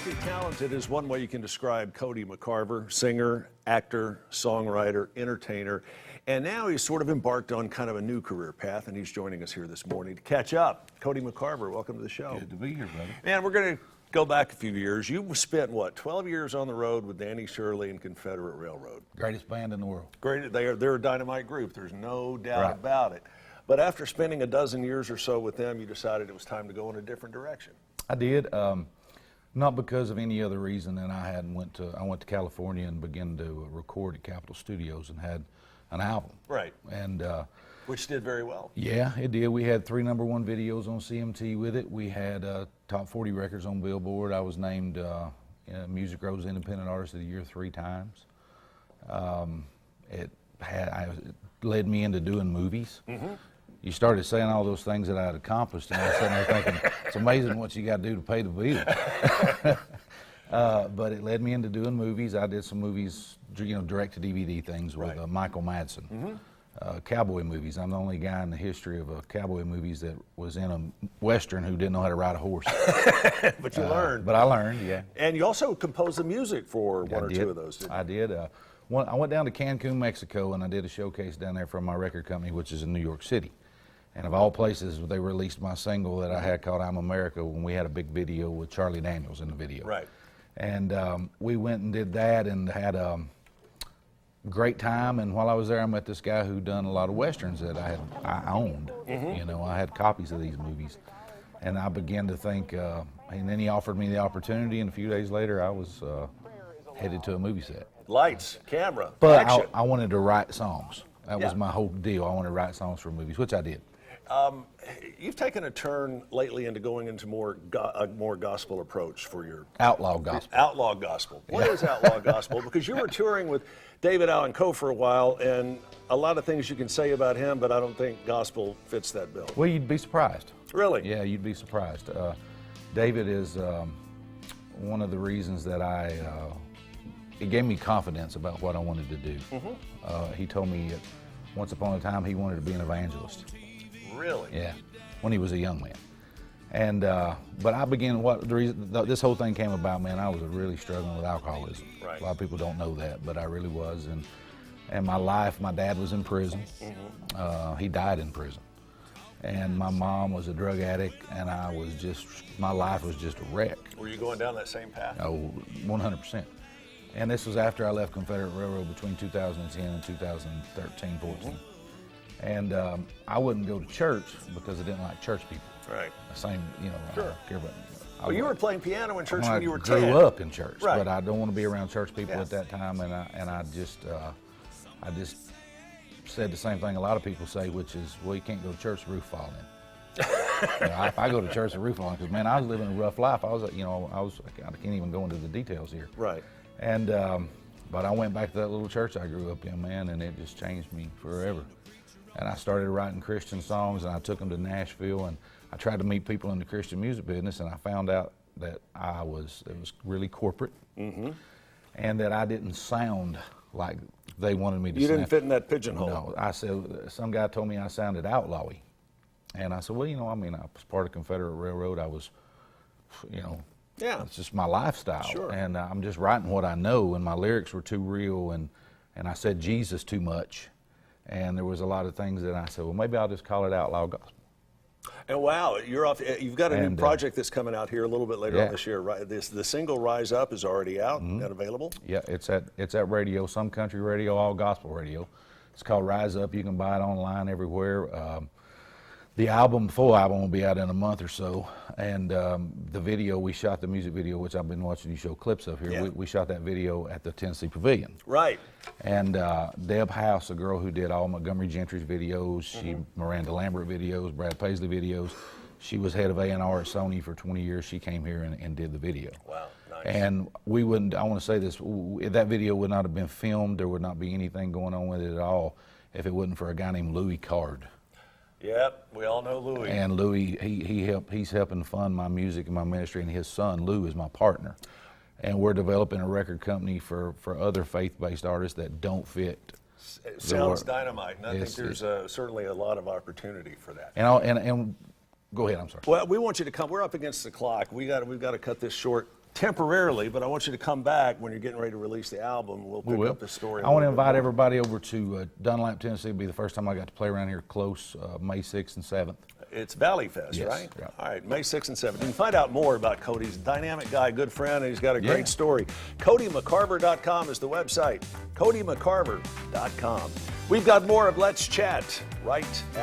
Multi-talented is one way you can describe Cody McCarver, singer, actor, songwriter, entertainer, and now he's sort of embarked on kind of a new career path, and he's joining us here this morning to catch up. Cody McCarver, welcome to the show. Good to be here, brother. Man, we're going to go back a few years. You spent, what, 12 years on the road with Danny Shirley and Confederate Railroad. Greatest band in the world. Great, they're a dynamite group, there's no doubt about it. But after spending a dozen years or so with them, you decided it was time to go in a different direction. I did, not because of any other reason than I went to California and began to record at Capitol Studios and had an album. Right. And which did very well. yeah, it did. We had 3 #1 videos on CMT with it. We had top 40 records on Billboard. I was named Music Row's Independent Artist of the Year 3 times. It led me into doing movies. Mm-hmm. You started saying all those things that I had accomplished, and I was sitting there thinking, it's amazing what you got to do to pay the bills. But it led me into doing movies. I did some movies, direct-to-DVD things with Michael Madsen. Mm-hmm. Cowboy movies. I'm the only guy in the history of cowboy movies that was in a Western who didn't know how to ride a horse. But you learned. But I learned, yeah. And you also composed the music for one or two of those, didn't you? I did. I went down to Cancun, Mexico, and I did a showcase down there for my record company, which is in New York City. And of all places, they released my single that I had called I'm America when we had a big video with Charlie Daniels in the video. Right. And we went and did that and had a great time. And while I was there, I met this guy who done a lot of Westerns that I owned. Mm-hmm. I had copies of these movies. And I began to think, and then he offered me the opportunity, and a few days later, I was headed to a movie set. Lights, camera, but action. I wanted to write songs. That was my whole deal. I wanted to write songs for movies, which I did. You've taken a turn lately into going into a more gospel approach for your outlaw gospel. Outlaw gospel. What is outlaw gospel? Because you were touring with David Allan Coe for a while, and a lot of things you can say about him, but I don't think gospel fits that bill. Well, you'd be surprised. Really? Yeah, you'd be surprised. David is one of the reasons that it gave me confidence about what I wanted to do. Mm-hmm. He told me once upon a time he wanted to be an evangelist. Really? Yeah, when he was a young man. And but I began this whole thing came about, man. I was really struggling with alcoholism. Right. A lot of people don't know that, but I really was. And my life, my dad was in prison. Mm-hmm. He died in prison. And my mom was a drug addict, and my life was just a wreck. Were you going down that same path? Oh, 100%. And this was after I left Confederate Railroad between 2010 and 2013, 14. Mm-hmm. And I wouldn't go to church because I didn't like church people. Right. The same, Sure. I don't care about. Well, you were playing piano in church when you were 10. I grew up in church, right. but I don't want to be around church people at that time. And I just said the same thing a lot of people say, which is, well, you can't go to church, the roof fall in. If I go to church, the roof fall in, because man, I was living a rough life. I can't even go into the details here. Right. And but I went back to that little church I grew up in, man, and it just changed me forever. And I started writing Christian songs, and I took them to Nashville, and I tried to meet people in the Christian music business, and I found out that it was really corporate, mm-hmm. and that I didn't sound like they wanted me to sound. You didn't fit in that pigeonhole. No, I said, some guy told me I sounded outlawy. And I said, well, I was part of Confederate Railroad. I was, yeah, it's just my lifestyle. Sure. And I'm just writing what I know, and my lyrics were too real, and I said Jesus too much. And there was a lot of things that I said, well, maybe I'll just call it outlaw gospel. And wow, you're off. You've got a new project that's coming out here a little bit later on this year, right? The single "Rise Up" is already out and available. Yeah, it's at radio, some country radio, all gospel radio. It's called "Rise Up." You can buy it online everywhere. The full album will be out in a month or so, and the video, we shot the music video, which I've been watching you show clips of here. Yeah. We shot that video at the Tennessee Pavilion. Right. And Deb House, a girl who did all Montgomery Gentry's videos, Miranda Lambert videos, Brad Paisley videos, she was head of A&R at Sony for 20 years. She came here and did the video. Wow, nice. And I want to say this, that video would not have been filmed, there would not be anything going on with it at all if it wasn't for a guy named Louis Card. Yep, we all know Louis. And Louis, he's helping fund my music and my ministry, and his son, Lou, is my partner. And we're developing a record company for other faith-based artists that don't fit. It sounds dynamite, and I think there's certainly a lot of opportunity for that. And go ahead, I'm sorry. Well, we want you to come. We're up against the clock. We've got to cut this short temporarily, but I want you to come back when you're getting ready to release the album. We'll pick up the story. I want to invite everybody over to Dunlap, Tennessee. It'll be the first time I got to play around here close, May 6th and 7th. It's Valley Fest, Yes, right? yeah. All right, May 6th and 7th. You can find out more about Cody. He's a dynamic guy, good friend, and he's got a great story. CodyMcCarver.com is the website. CodyMcCarver.com. We've got more of Let's Chat right